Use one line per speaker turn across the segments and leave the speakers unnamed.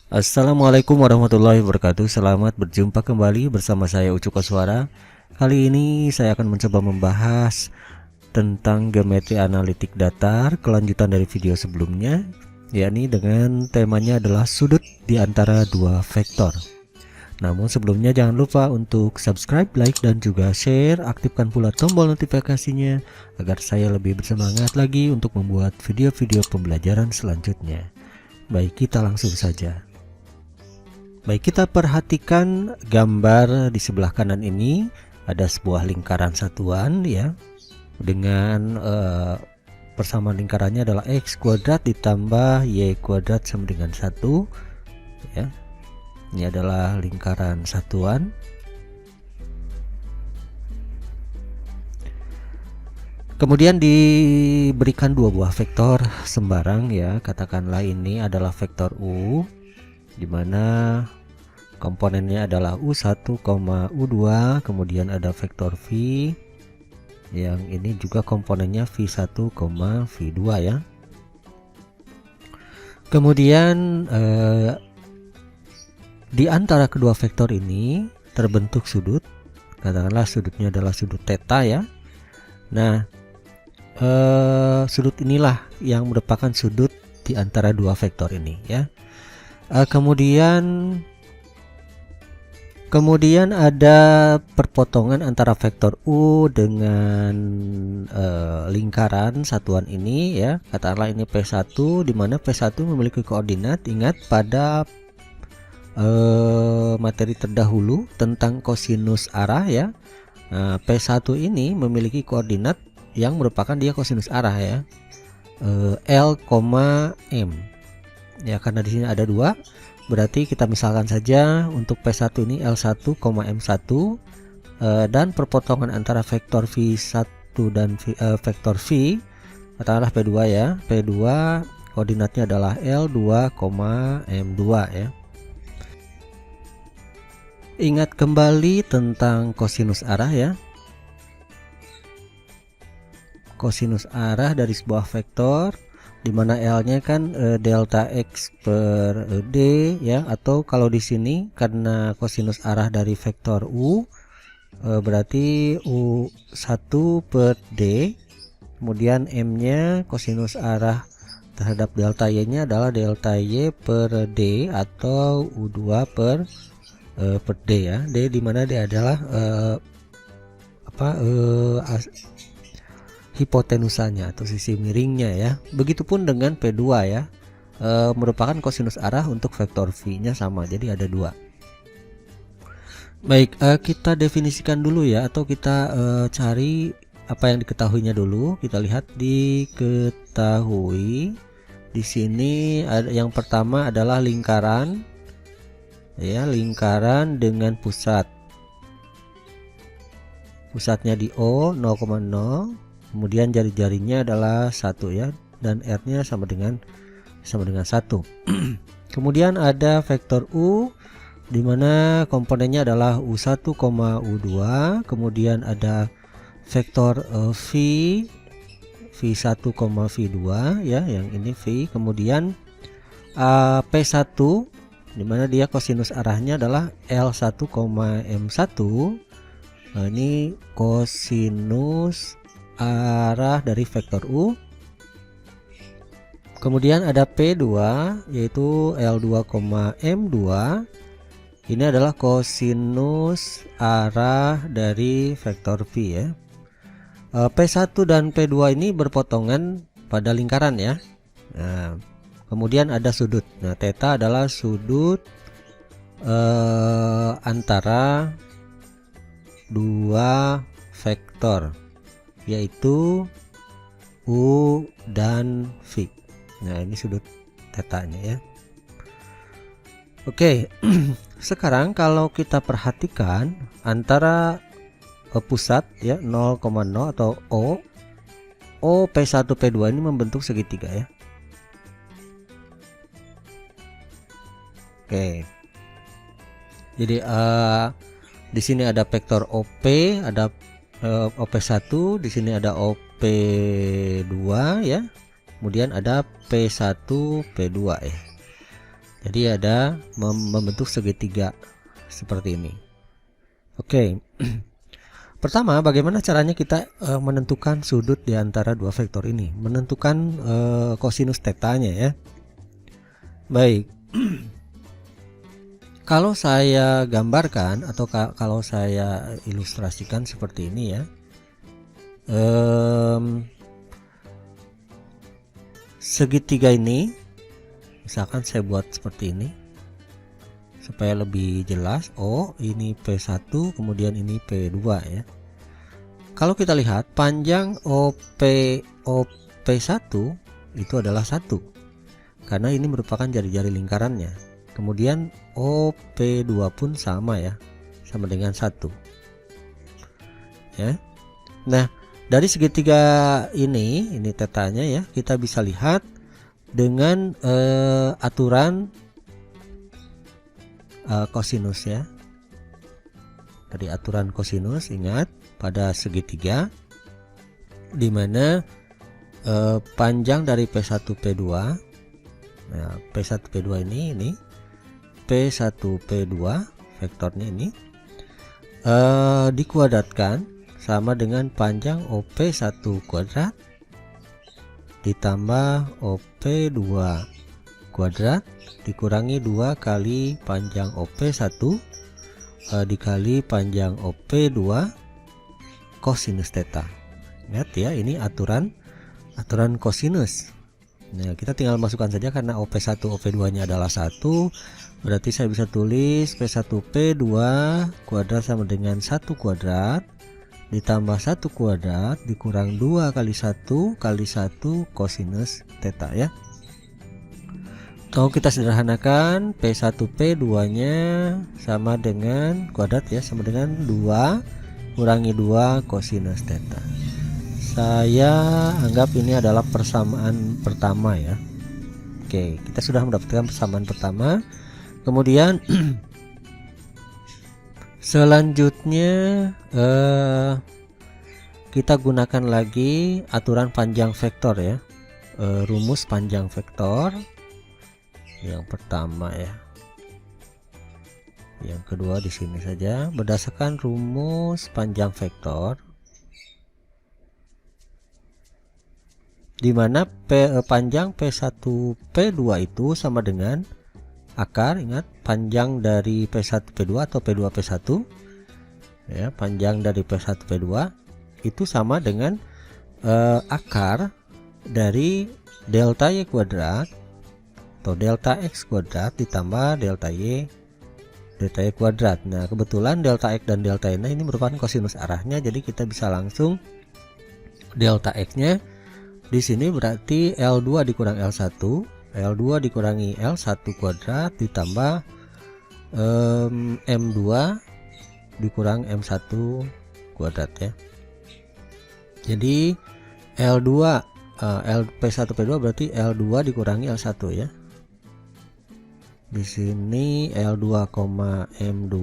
Assalamualaikum warahmatullahi wabarakatuh. Selamat berjumpa kembali bersama saya Ucu Koswara. Kali ini saya akan mencoba membahas tentang geometri analitik datar, kelanjutan dari video sebelumnya, yakni dengan temanya adalah sudut di antara dua vektor. Namun sebelumnya jangan lupa untuk subscribe, like, dan juga share. Aktifkan pula tombol notifikasinya agar saya lebih bersemangat lagi untuk membuat video-video pembelajaran selanjutnya. Baik, kita langsung saja. Baik, kita perhatikan gambar di sebelah kanan ini. Ada sebuah lingkaran satuan ya, dengan persamaan lingkarannya adalah x kuadrat ditambah y kuadrat sama dengan 1 ya. Ini adalah lingkaran satuan. Kemudian diberikan dua buah vektor sembarang ya, katakanlah ini adalah vektor u, dimana komponennya adalah U1, U2, kemudian ada vektor V yang ini juga komponennya V1, V2 ya. Kemudian di antara kedua vektor ini terbentuk sudut, katakanlah sudutnya adalah sudut theta ya. Nah, sudut inilah yang merupakan sudut di antara dua vektor ini ya. Kemudian ada perpotongan antara vektor U dengan lingkaran satuan ini ya. Katakanlah ini P1, di mana P1 memiliki koordinat. Ingat pada materi terdahulu tentang kosinus arah ya. Nah, P1 ini memiliki koordinat yang merupakan dia kosinus arah ya. L, M. Ya, karena di sini ada dua, berarti kita misalkan saja untuk P1 ini L1, M1 dan perpotongan antara vektor V1 dan vektor V katakanlah P2 ya. P2 koordinatnya adalah L2, M2 ya. Ingat kembali tentang kosinus arah ya. Kosinus arah dari sebuah vektor di mana L-nya kan delta X per D ya, atau kalau di sini karena kosinus arah dari vektor U berarti U1 per D, kemudian M-nya kosinus arah terhadap delta Y-nya adalah delta Y per D atau U2 per D ya. D di mana D adalah hipotenusanya atau sisi miringnya ya. Begitupun dengan P2 ya, merupakan kosinus arah untuk vektor V-nya sama, jadi ada dua. Baik, kita definisikan dulu ya, atau kita cari apa yang diketahuinya dulu. Kita lihat diketahui di sini ada yang pertama adalah lingkaran ya, lingkaran dengan pusatnya di O 0,0. Kemudian jari-jarinya adalah 1 ya, dan R-nya sama dengan 1. Kemudian ada vektor U di mana komponennya adalah U1, U2. Kemudian ada vektor V, V1, V2 ya, yang ini V. Kemudian P1 di mana dia kosinus arahnya adalah L1, M1. Nah, ini kosinus arah dari vektor U. Kemudian ada P2 yaitu L2, M2. Ini adalah kosinus arah dari vektor V ya. P1 dan P2 ini berpotongan pada lingkaran ya. Nah, kemudian ada sudut. Nah, theta adalah sudut antara dua vektor, yaitu U dan V. Nah, ini sudut tetanya ya. Oke, sekarang kalau kita perhatikan antara pusat ya 0,0 atau O P1 P2 ini membentuk segitiga ya. Oke. Jadi di sini ada vektor OP, ada OP1, di sini ada OP2 ya. Kemudian ada P1 P2 ya. Jadi ada membentuk segitiga seperti ini. Oke. Pertama, bagaimana caranya kita menentukan sudut di antara dua vektor ini, menentukan kosinus tetanya ya. Baik. Kalau saya gambarkan atau kalau saya ilustrasikan seperti ini ya, segitiga ini, misalkan saya buat seperti ini supaya lebih jelas. Oh, ini P1, kemudian ini P2 ya. Kalau kita lihat panjang OP1 itu adalah 1, karena ini merupakan jari-jari lingkarannya. Kemudian OP2 pun sama ya, sama dengan 1 ya. Nah, dari segitiga ini tetanya ya, kita bisa lihat dengan aturan kosinus ya. Dari aturan kosinus, ingat pada segitiga di mana panjang dari P1 P2, nah P1 P2 ini P1 P2 vektornya ini dikuadratkan sama dengan panjang OP1 kuadrat ditambah OP2 kuadrat dikurangi 2 kali panjang OP1 dikali panjang OP2 kosinus theta. Ingat ya, ini aturan kosinus. Nah, kita tinggal masukkan saja karena OP1 OP2 nya adalah 1, berarti saya bisa tulis P1P2 kuadrat sama dengan 1 kuadrat ditambah 1 kuadrat dikurang 2 kali 1 kali 1 kosinus theta ya. Kalau kita sederhanakan, P1P2 nya sama dengan kuadrat ya, sama dengan 2 kurangi 2 kosinus theta. Saya anggap ini adalah persamaan pertama ya. Oke, kita sudah mendapatkan persamaan pertama. Kemudian selanjutnya kita gunakan lagi aturan panjang vektor ya, rumus panjang vektor yang pertama ya. Yang kedua di sini saja, berdasarkan rumus panjang vektor di mana panjang P1 P2 itu sama dengan akar, ingat panjang dari P1 P2 atau P2 P1 ya, panjang dari P1 P2 itu sama dengan akar dari delta Y kuadrat atau delta X kuadrat ditambah delta Y kuadrat. Nah, kebetulan delta X dan delta Y ini merupakan kosinus arahnya, jadi kita bisa langsung delta X nya di sini berarti L2 dikurang L1, L2 dikurangi L1 kuadrat ditambah M2 dikurang M1 kuadrat ya. Jadi L2 P1 P2 berarti L2 dikurangi L1 ya. Di sini L2, M2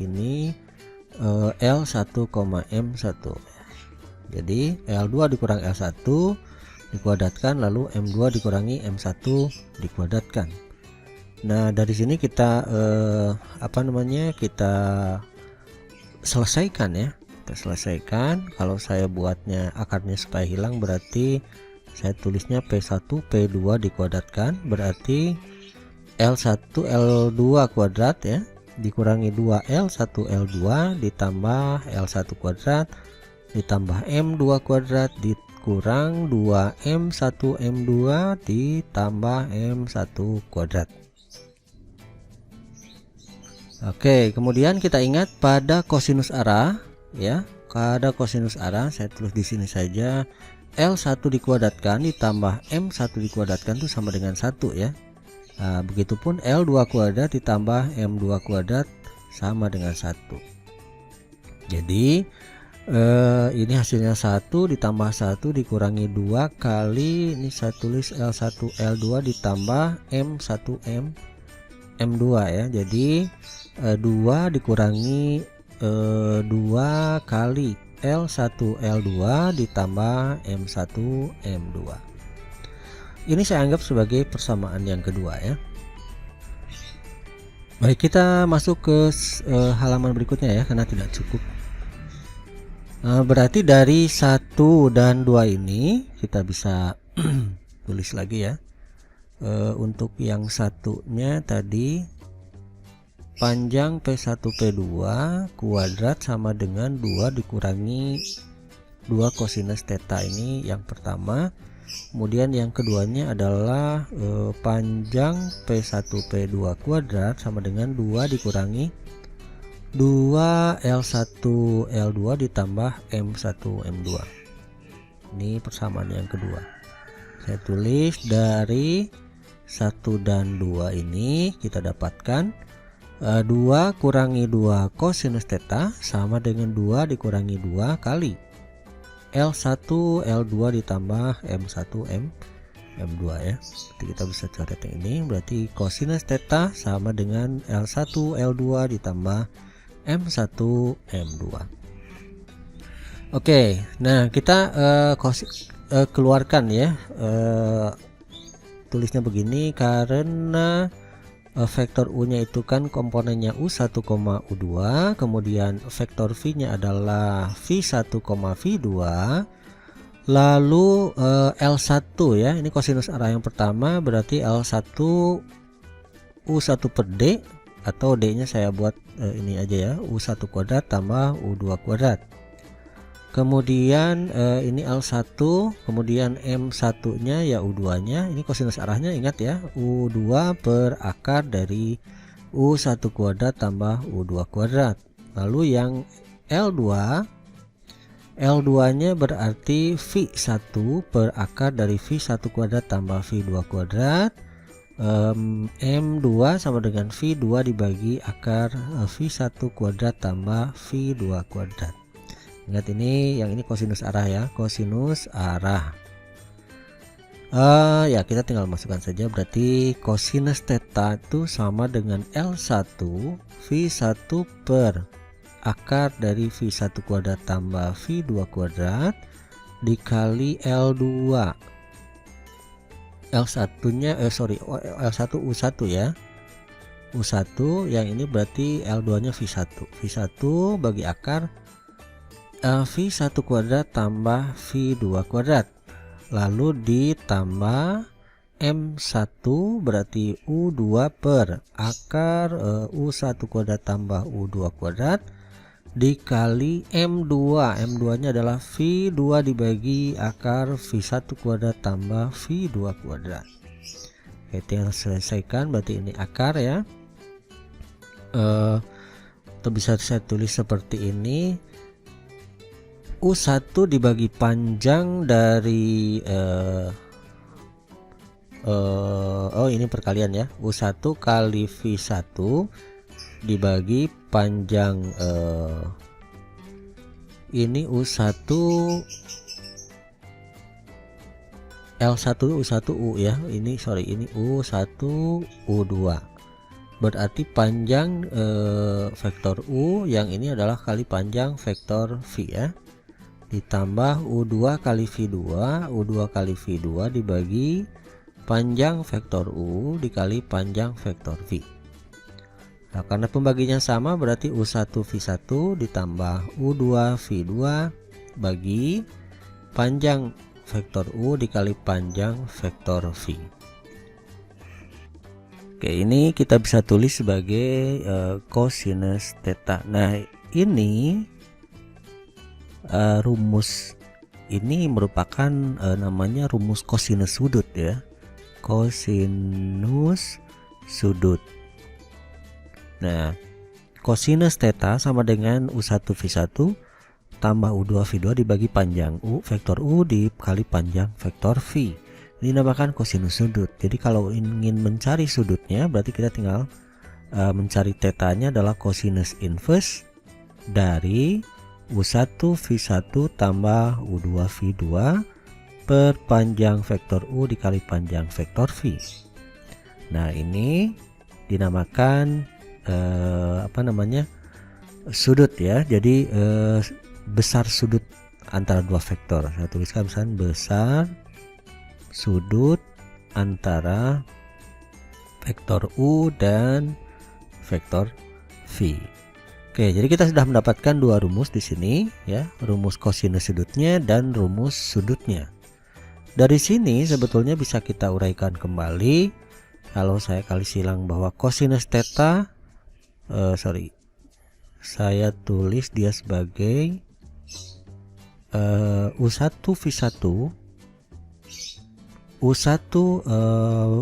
ini L1, M1. Jadi L2 dikurang L1 dikuadratkan, lalu M2 dikurangi M1 dikuadratkan. Nah, dari sini kita kita selesaikan ya. Kita selesaikan. Kalau saya buatnya akarnya supaya hilang, berarti saya tulisnya P1 P2 dikuadratkan, berarti L1 L2 kuadrat ya dikurangi 2 L1 L2 ditambah L1 kuadrat ditambah M2 kuadrat dikurang 2 M1 M2 ditambah M1 kuadrat. Oke, kemudian kita ingat pada kosinus arah ya, pada kosinus arah saya tulis di sini saja, L1 dikuadratkan ditambah M1 dikuadratkan itu sama dengan 1 ya. Nah, begitupun L2 kuadrat ditambah M2 kuadrat sama dengan 1. Jadi ini hasilnya 1 ditambah 1 dikurangi 2 kali, ini saya tulis L1 L2 ditambah M1 M2 ya. Jadi 2 dikurangi 2 kali L1 L2 ditambah M1 M2. Ini saya anggap sebagai persamaan yang kedua ya. Baik, kita masuk ke halaman berikutnya ya, karena tidak cukup. Berarti dari 1 dan 2 ini kita bisa tulis lagi ya. Untuk yang satunya tadi, panjang P1 P2 kuadrat sama dengan 2 dikurangi 2 kosinus theta, ini yang pertama. Kemudian yang keduanya adalah panjang P1 P2 kuadrat sama dengan 2 dikurangi 2 L1 L2 ditambah M1 M2. Ini persamaan yang kedua. Saya tulis dari 1 dan 2 ini kita dapatkan 2 kurangi 2 kosinus theta sama dengan 2 dikurangi 2 kali L1 L2 ditambah M1 M2 ya. Jadi kita bisa coret yang ini, berarti kosinus theta sama dengan L1 L2 ditambah M1 M2. Oke, nah kita keluarkan ya, tulisnya begini, karena vektor U-nya itu kan komponennya U1, U2, kemudian vektor V-nya adalah V1, V2, lalu L1 ya, ini kosinus arah yang pertama, berarti L1 U1 per D, atau D-nya saya buat ini aja ya, U1 kuadrat tambah U2 kuadrat. Kemudian ini L1, kemudian M1 nya ya U2 nya, ini kosinus arahnya ingat ya, U2 per akar dari U1 kuadrat tambah U2 kuadrat. Lalu yang L2 nya berarti V1 per akar dari V1 kuadrat tambah V2 kuadrat. M2 sama dengan V2 dibagi akar V1 kuadrat tambah V2 kuadrat. Ingat, ini yang ini kosinus arah ya, kosinus arah. Ya kita tinggal masukkan saja, berarti kosinus theta itu sama dengan L1 V1 per akar dari V1 kuadrat tambah V2 kuadrat dikali L2 L1 nya L1 U1 ya, U1 yang ini berarti L2 nya V1 bagi akar V1 kuadrat tambah V2 kuadrat, lalu ditambah M1 berarti U2 per akar U1 kuadrat tambah U2 kuadrat dikali M2 nya adalah V2 dibagi akar V1 kuadrat tambah V2 kuadrat. Oke, tinggal selesaikan, berarti ini akar ya, atau bisa saya tulis seperti ini, U1 dibagi panjang dari ini perkalian ya, U1 kali V1 dibagi panjang ini U1 L1 U1 U ya, ini U1 U2, berarti panjang vektor U yang ini adalah kali panjang vektor V ya, ditambah U2 kali V2, U2 kali V2 dibagi panjang vektor U dikali panjang vektor V. Nah, karena pembaginya sama, berarti U1 V1 ditambah U2 V2 bagi panjang vektor U dikali panjang vektor V. Oke, ini kita bisa tulis sebagai kosinus theta. Nah, ini rumus ini merupakan namanya rumus kosinus sudut ya, kosinus sudut. Nah, kosinus theta sama dengan U1 V1 tambah U2 V2 dibagi panjang U vektor U dikali panjang vektor V. Ini dinamakan kosinus sudut. Jadi kalau ingin mencari sudutnya, berarti kita tinggal mencari tetanya adalah kosinus inverse dari U1 V1 tambah U2 V2 per panjang vektor U dikali panjang vektor V. Nah, ini dinamakan sudut ya. Jadi besar sudut antara dua vektor. Saya tuliskan misalnya besar sudut antara vektor U dan vektor V. Oke, jadi kita sudah mendapatkan dua rumus di sini ya, rumus kosinus sudutnya dan rumus sudutnya. Dari sini sebetulnya bisa kita uraikan kembali. Kalau saya kali silang bahwa kosinus theta, saya tulis dia sebagai U1 V1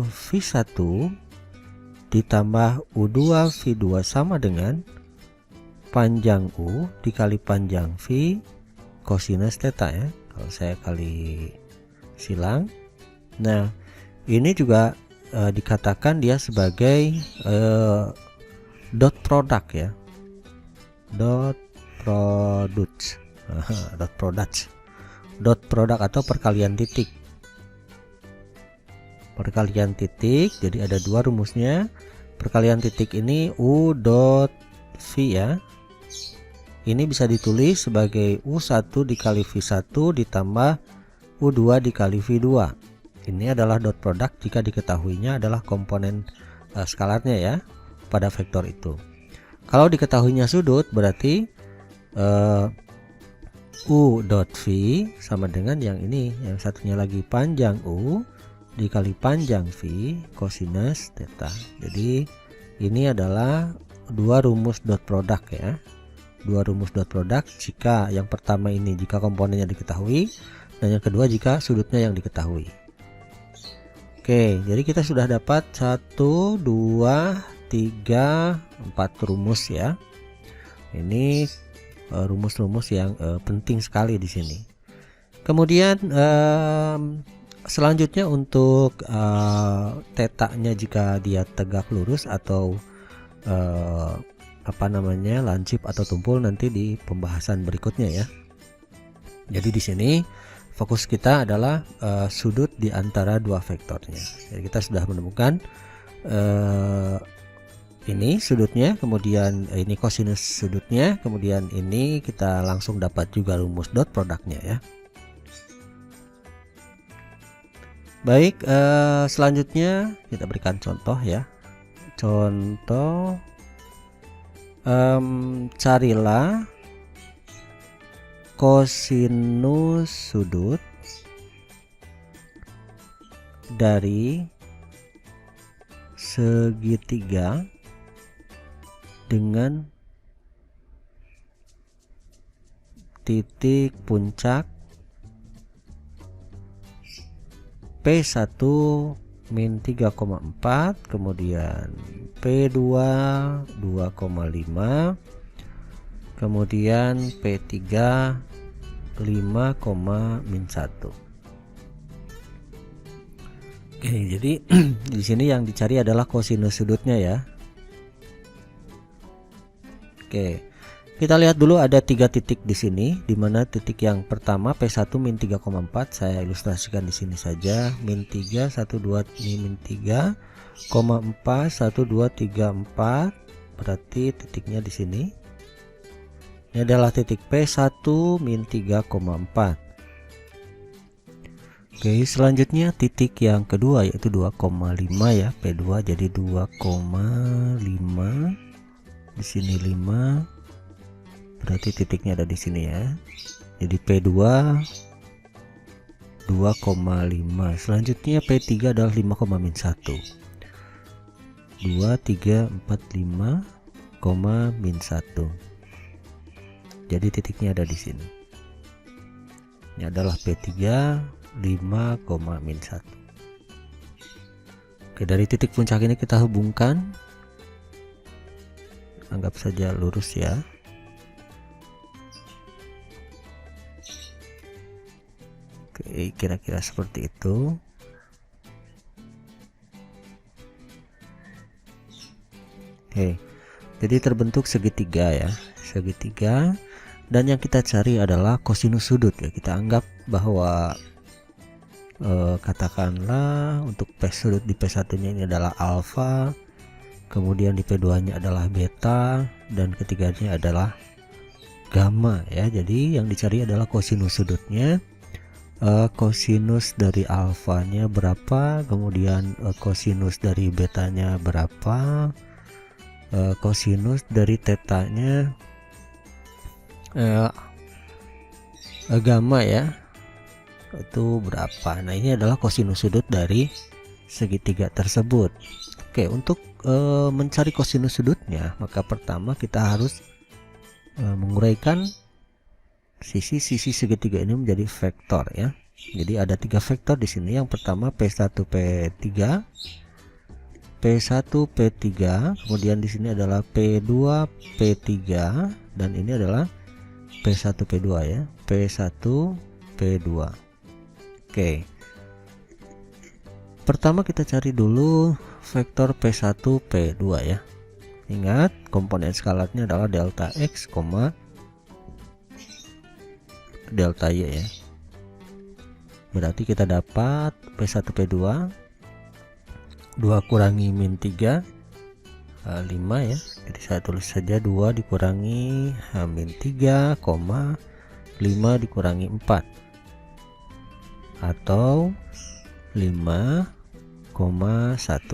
V1 ditambah U2 V2 sama dengan panjang U dikali panjang V kosinus theta ya, kalau saya kali silang. Nah, ini juga dikatakan dia sebagai dot product ya, dot product atau perkalian titik. Jadi ada dua rumusnya. Perkalian titik ini U dot V ya. Ini bisa ditulis sebagai U1 dikali V1 ditambah U2 dikali V2. Ini adalah dot product jika diketahuinya adalah komponen skalarnya ya pada vektor itu. Kalau diketahuinya sudut berarti U dot V sama dengan yang ini, yang satunya lagi panjang U dikali panjang V kosinus theta. Jadi ini adalah dua rumus dot product ya. Dua rumus dot product jika yang pertama ini jika komponennya diketahui dan yang kedua jika sudutnya yang diketahui. Oke, jadi kita sudah dapat 1, 2, 3, 4 rumus ya. Ini rumus-rumus yang penting sekali di sini. Kemudian selanjutnya untuk tetanya jika dia tegak lurus atau lancip atau tumpul nanti di pembahasan berikutnya ya. Jadi di sini fokus kita adalah sudut di antara dua vektornya. Jadi kita sudah menemukan ini sudutnya, kemudian ini kosinus sudutnya, kemudian ini kita langsung dapat juga rumus dot produknya ya. Baik, selanjutnya kita berikan contoh ya. Contoh, carilah kosinus sudut dari segitiga dengan titik puncak P1 min 3,4, kemudian P2 2,5, kemudian P3 5, min 1. Oke, jadi di sini yang dicari adalah kosinus sudutnya ya. Oke, kita lihat dulu ada 3 titik di sini, di mana titik yang pertama P1 min 3,4 saya ilustrasikan di sini saja, min 3 1 2 ini min 3,4 1 2 3 4, berarti titiknya di sini. Ini adalah titik P1 min 3,4. Oke, selanjutnya titik yang kedua yaitu 2,5 ya, P2 jadi 2,5, di sini 5, berarti titiknya ada di sini ya. Jadi P2 2,5. Selanjutnya P3 adalah 5, min 1. 2 3 4 5, min 1. Jadi titiknya ada di sini. Ini adalah P3 5, min 1. Oke, dari titik puncak ini kita hubungkan, anggap saja lurus ya. Oke, kira-kira seperti itu. Oke, jadi terbentuk segitiga ya, segitiga, dan yang kita cari adalah kosinus sudut ya. Kita anggap bahwa katakanlah untuk P sudut di P1 nya ini adalah alfa, kemudian di P2 nya adalah beta, dan ketiganya adalah gamma ya. Jadi yang dicari adalah kosinus sudutnya. Kosinus dari alfanya berapa, kemudian kosinus dari betanya berapa, kosinus dari tetanya gamma ya, itu berapa. Nah ini adalah kosinus sudut dari segitiga tersebut. Oke, untuk mencari kosinus sudutnya, maka pertama kita harus menguraikan sisi-sisi segitiga ini menjadi vektor ya. Jadi ada 3 vektor di sini. Yang pertama P1 P3, P1 P3, kemudian di sini adalah P2 P3, dan ini adalah P1 P2 ya, P1 P2. Oke, pertama kita cari dulu vektor P1 P2 ya. Ingat komponen skalarnya adalah delta X, delta Y ya. Berarti kita dapat P1 P2 2 kurangi min 3 5 ya. Jadi saya tulis saja 2 dikurangi min 3, 5 dikurangi 4 atau 5,1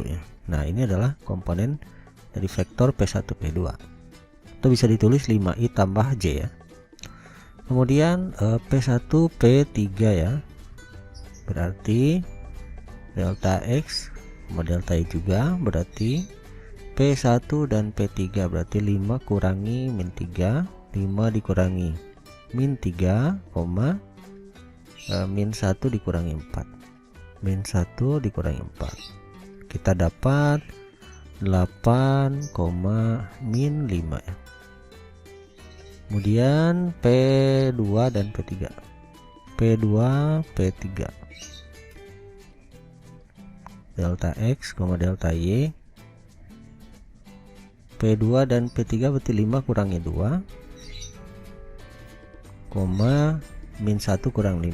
ya. Nah ini adalah komponen dari vektor P1 P2. Itu bisa ditulis 5i tambah j ya. Kemudian P1 P3 ya, berarti delta X sama delta Y juga, berarti P1 dan P3 berarti 5 kurangi min 3, 5 dikurangi min 3, min 1 dikurangi 4, min 1 dikurangi 4, kita dapat 8, min 5 ya. Kemudian P2 dan P3, P2 P3, delta X, delta Y, P2 dan P3 berarti 5 kurangi 2, min 1 kurang 5.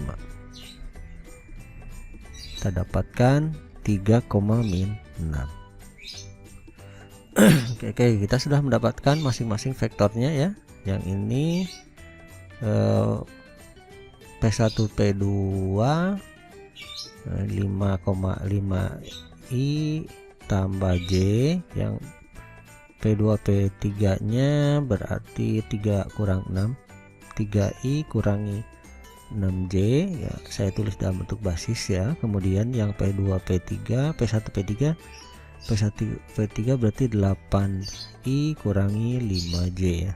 Kita dapatkan 3, min 6. Oke, kita sudah mendapatkan masing-masing vektornya ya. Yang ini P1 P2 5,5i tambah j, yang P2 P3 nya berarti 3 kurang 6, 3i kurangi 6j ya, saya tulis dalam bentuk basis ya. Kemudian yang P2 P3, P1 P3, P1 P3 berarti 8i kurangi 5j ya.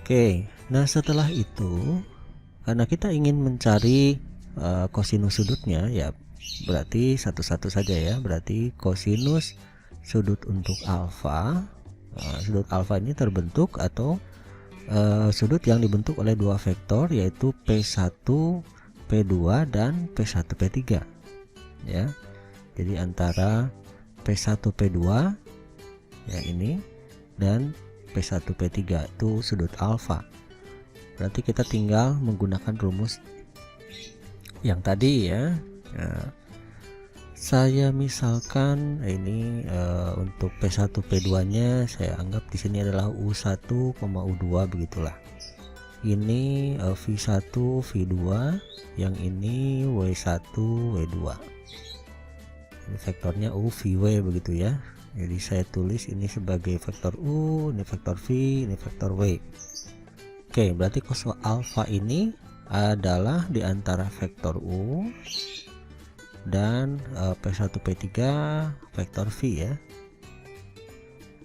Oke, nah setelah itu karena kita ingin mencari kosinus sudutnya ya, berarti satu-satu saja ya. Berarti kosinus sudut untuk alfa, sudut alfa ini terbentuk atau sudut yang dibentuk oleh dua vektor yaitu P1 P2 dan P1 P3 ya. Jadi antara P1 P2 ya ini dan P1 P3 itu sudut alfa. Berarti kita tinggal menggunakan rumus yang tadi ya. Nah, saya misalkan ini untuk P1 P2 nya saya anggap di sini adalah U1, U2 begitulah. Ini V1 V2, yang ini W1 W2. Ini vektornya U VW begitu ya. Jadi saya tulis ini sebagai vektor U, ini vektor V, ini vektor W. Oke, berarti cos alfa ini adalah di antara vektor U dan P1 P3 vektor V ya.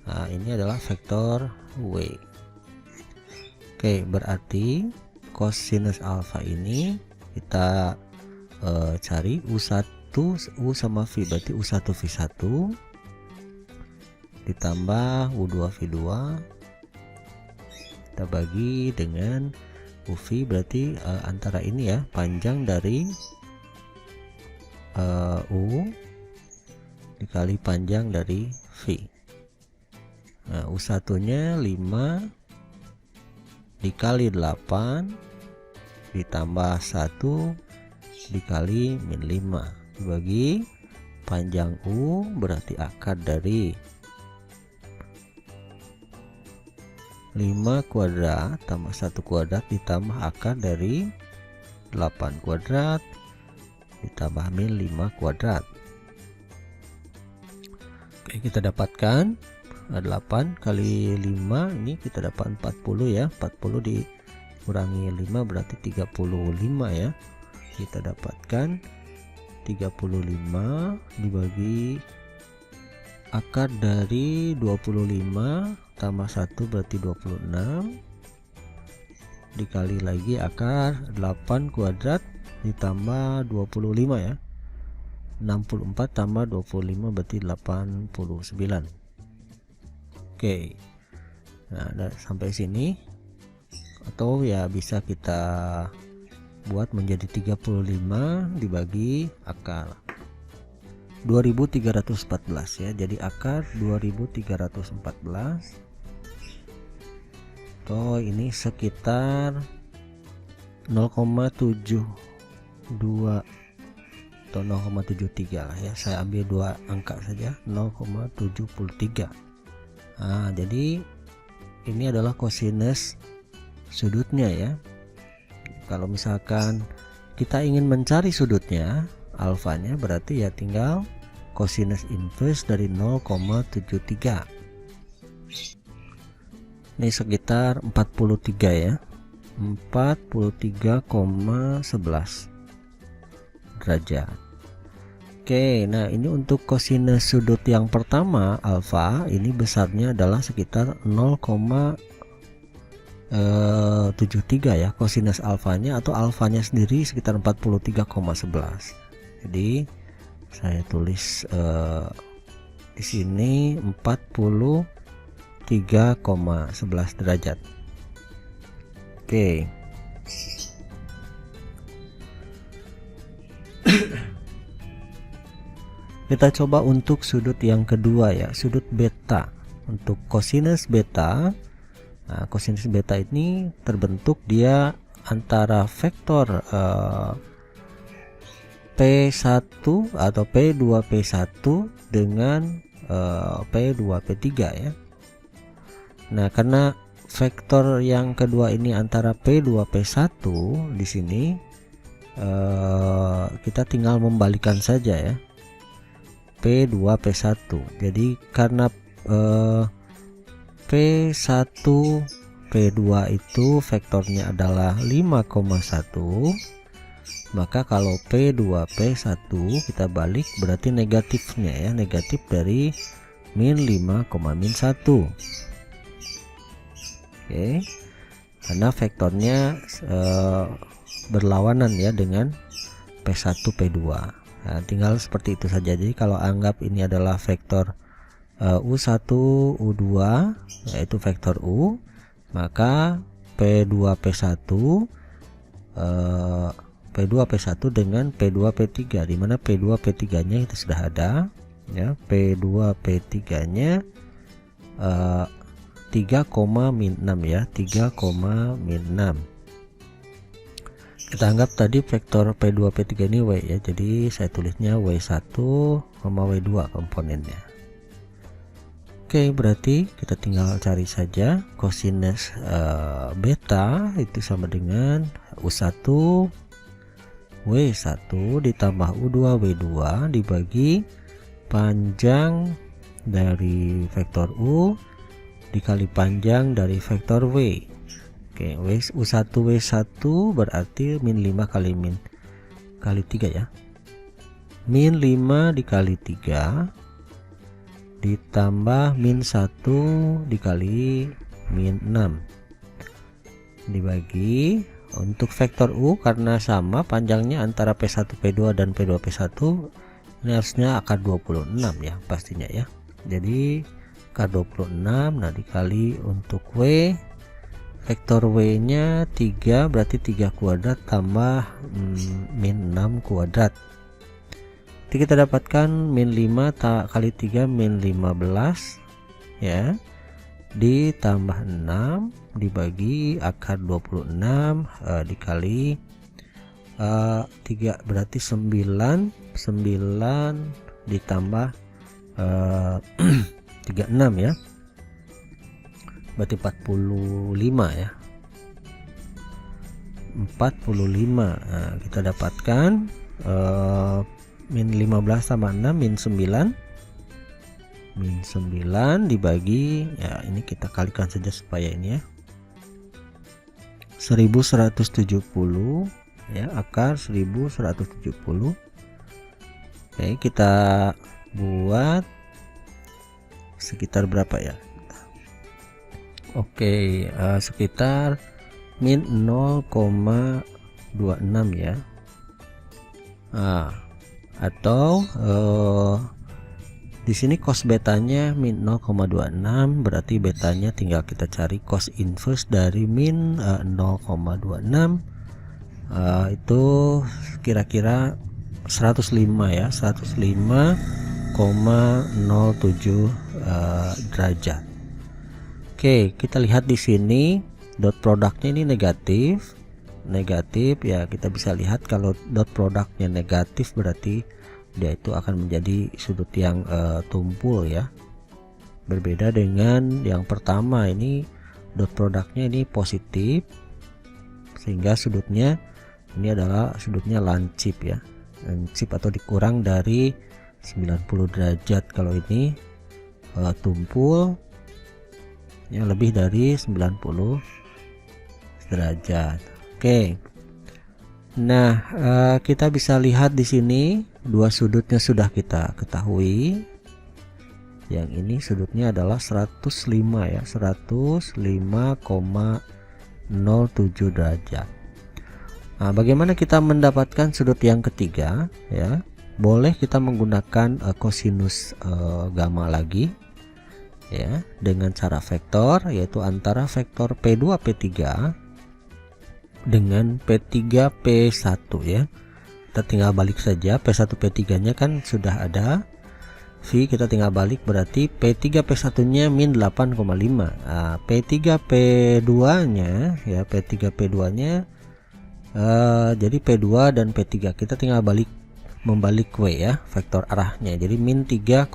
Nah, ini adalah vektor W. Oke, berarti cosinus alfa ini kita cari U1 U sama V, berarti U1 V1 ditambah U2 V2 kita bagi dengan UV, berarti antara ini ya, panjang dari U dikali panjang dari V. Nah, U1 nya 5 dikali 8 ditambah 1 dikali min 5 dibagi panjang U, berarti akar dari 5 kuadrat tambah 1 kuadrat ditambah akar dari 8 kuadrat ditambah min 5 kuadrat. Oke, kita dapatkan 8 kali 5 ini kita dapat 40 ya. 40 dikurangi 5 berarti 35 ya. Kita dapatkan 35 dibagi akar dari 25 tambah 1 berarti 26 dikali lagi akar 8 kuadrat ditambah 25 ya. 64 tambah 25 berarti 89. Oke. Nah, sampai sini atau ya bisa kita buat menjadi 35 dibagi akar 2314 ya. Jadi akar 2314 ini sekitar 0,72 atau 0,73 lah ya. Saya ambil dua angka saja, 0,73. Nah, jadi ini adalah kosinus sudutnya ya. Kalau misalkan kita ingin mencari sudutnya, alfanya, berarti ya tinggal kosinus inverse dari 0,73. Ini sekitar 43 ya. 43,11 derajat. Oke, nah ini untuk kosinus sudut yang pertama alfa, ini besarnya adalah sekitar 0,73 ya, kosinus alfanya, atau alfanya sendiri sekitar 43,11. Jadi saya tulis di sini 43,11 derajat. Oke. Kita coba untuk sudut yang kedua ya, sudut beta. Untuk kosinus beta, nah, kosinus beta ini terbentuk dia antara vektor P1 atau P2P1 dengan P2P3 ya. Nah, karena vektor yang kedua ini antara P2P1 di sini kita tinggal membalikan saja ya. P2P1. Jadi karena P1 P2 itu vektornya adalah 5,1, maka kalau P2P1 kita balik berarti negatifnya ya, negatif dari min 5, min 1. Oke, karena vektornya berlawanan ya dengan P1 P2. Nah, tinggal seperti itu saja. Jadi kalau anggap ini adalah vektor U1 U2 yaitu vektor U, maka P2P1 P2P1 dengan P2P3, di mana P2P3 nya itu sudah ada ya. P2P3 nya 3,6 ya, 3,6. Kita anggap tadi vektor P2P3 ini W ya, jadi saya tulisnya W1, W2 komponennya. Oke, berarti kita tinggal cari saja kosinus beta itu sama dengan U1 W1 ditambah U2 W2 dibagi panjang dari vektor U dikali panjang dari vektor W. Oke, U1 W1 berarti min 5 kali 3 ya. Min 5 dikali 3 ditambah min 1 dikali min 6 dibagi untuk vektor U, karena sama panjangnya antara P1 P2 dan P2 P1, ini harusnya akar 26 ya pastinya ya. Jadi akar 26, nah dikali untuk W, vektor W nya 3 berarti 3 kuadrat tambah min 6 kuadrat. Jadi kita dapatkan min 5 kali 3 min 15 ya, ditambah 6 dibagi akar 26 dikali 3 berarti 9 ditambah 36 ya, berarti 45 ya, 45. Nah, kita dapatkan min 15 sama 6 min 9 min 9 dibagi, ya ini kita kalikan saja supaya ini ya, 1170 ya, akar 1170. Oke, kita buat sekitar berapa ya? Oke, sekitar min 0,26 ya. Atau di sini cos betanya min 0,26, berarti betanya tinggal kita cari cos inverse dari min 0,26, itu kira-kira 105 ya, 105,07 derajat. Oke, kita lihat di sini dot produknya ini negatif ya, kita bisa lihat kalau dot produknya negatif berarti dia itu akan menjadi sudut yang tumpul ya, berbeda dengan yang pertama, ini dot produknya ini positif sehingga sudutnya ini adalah sudutnya lancip ya, lancip atau dikurang dari 90 derajat. Kalau ini tumpul yang lebih dari 90 derajat. Oke. Nah, kita bisa lihat di sini dua sudutnya sudah kita ketahui. Yang ini sudutnya adalah 105 ya, 105,07 derajat. Nah, bagaimana kita mendapatkan sudut yang ketiga ya? Boleh kita menggunakan kosinus gamma lagi ya, dengan cara vektor, yaitu antara vektor P2 P3 dengan P3 P1 ya. Kita tinggal balik saja, P1 P3 nya kan sudah ada, V kita tinggal balik, berarti P3 P1 nya min 8,5. P3 P2 nya ya, P3 P2 nya jadi P2 dan P3 kita tinggal membalik W ya, vektor arahnya, jadi min 3,6.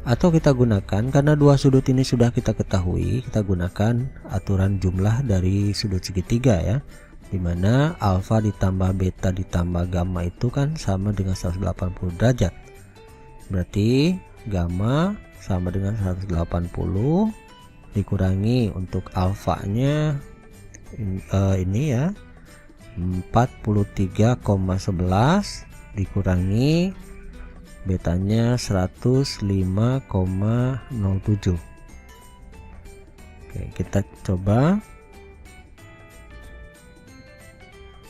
Atau kita gunakan, karena dua sudut ini sudah kita ketahui, kita gunakan aturan jumlah dari sudut segitiga ya, dimana alfa ditambah beta ditambah gamma itu kan sama dengan 180 derajat. Berarti gamma sama dengan 180 dikurangi untuk alfanya ini ya, 43,11 dikurangi betanya 105,07. Oke, kita coba.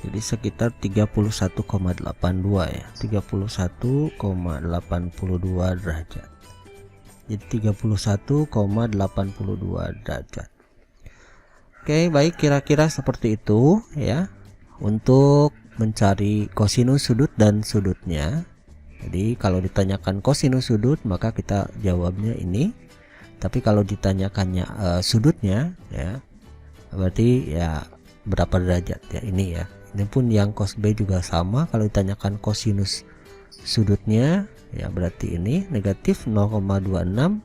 Jadi sekitar 31,82 ya, 31,82 derajat. Jadi 31,82 derajat. Oke, baik, kira-kira seperti itu ya untuk mencari kosinus sudut dan sudutnya. Jadi kalau ditanyakan kosinus sudut maka kita jawabnya ini, tapi kalau ditanyakannya sudutnya ya, berarti ya berapa derajat ya, ini ya. Ini pun yang cos B juga sama, kalau ditanyakan kosinus sudutnya ya berarti ini negatif 0,26.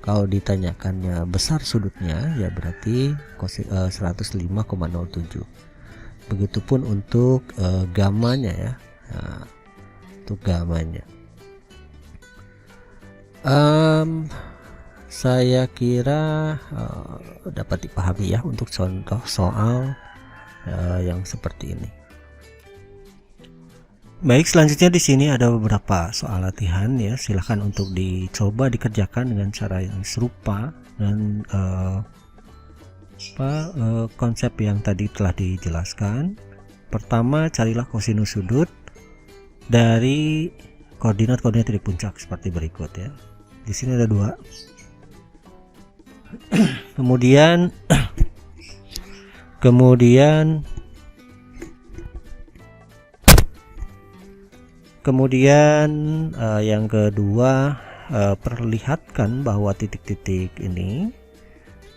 Kalau ditanyakannya besar sudutnya ya berarti 105,07. Begitupun untuk gamanya ya. Nah, untuk gamanya saya kira dapat dipahami ya untuk contoh soal yang seperti ini. Baik, selanjutnya di sini ada beberapa soal latihan ya, silahkan untuk dicoba dikerjakan dengan cara yang serupa dan konsep yang tadi telah dijelaskan. Pertama, carilah kosinus sudut dari koordinat-koordinat titik puncak seperti berikut ya. Di sini ada dua. kemudian yang kedua, perlihatkan bahwa titik-titik ini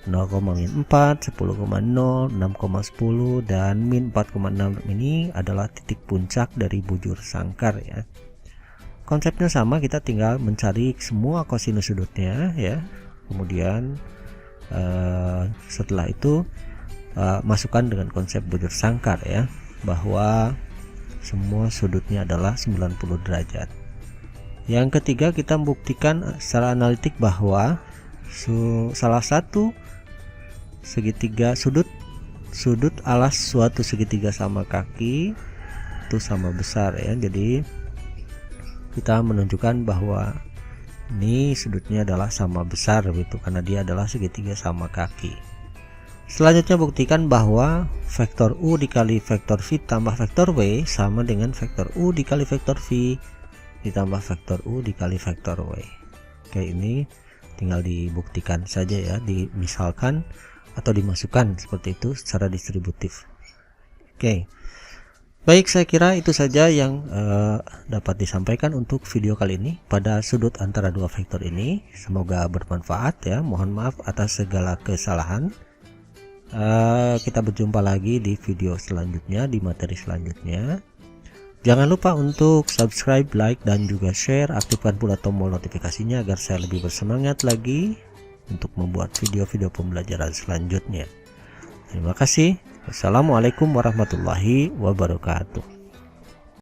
0,4, 10,0, 6,10 dan min 4,6 ini adalah titik puncak dari bujur sangkar ya. Konsepnya sama, kita tinggal mencari semua kosinus sudutnya ya. Kemudian setelah itu masukkan dengan konsep bujur sangkar ya, bahwa semua sudutnya adalah 90 derajat. Yang ketiga, kita membuktikan secara analitik bahwa salah satu segitiga sudut alas suatu segitiga sama kaki itu sama besar ya. Jadi kita menunjukkan bahwa ini sudutnya adalah sama besar gitu, karena dia adalah segitiga sama kaki. Selanjutnya buktikan bahwa vektor U dikali vektor V tambah vektor W sama dengan vektor U dikali vektor V ditambah vektor U dikali vektor W. Oke, ini tinggal dibuktikan saja ya, dimisalkan atau dimasukkan seperti itu secara distributif. Oke. Baik, saya kira itu saja yang dapat disampaikan untuk video kali ini pada sudut antara dua vektor ini. Semoga bermanfaat ya. Mohon maaf atas segala kesalahan. Kita berjumpa lagi di video selanjutnya, di materi selanjutnya. Jangan lupa untuk subscribe, like, dan juga share. Aktifkan pula tombol notifikasinya agar saya lebih bersemangat lagi untuk membuat video-video pembelajaran selanjutnya. Terima kasih. Wassalamualaikum warahmatullahi wabarakatuh.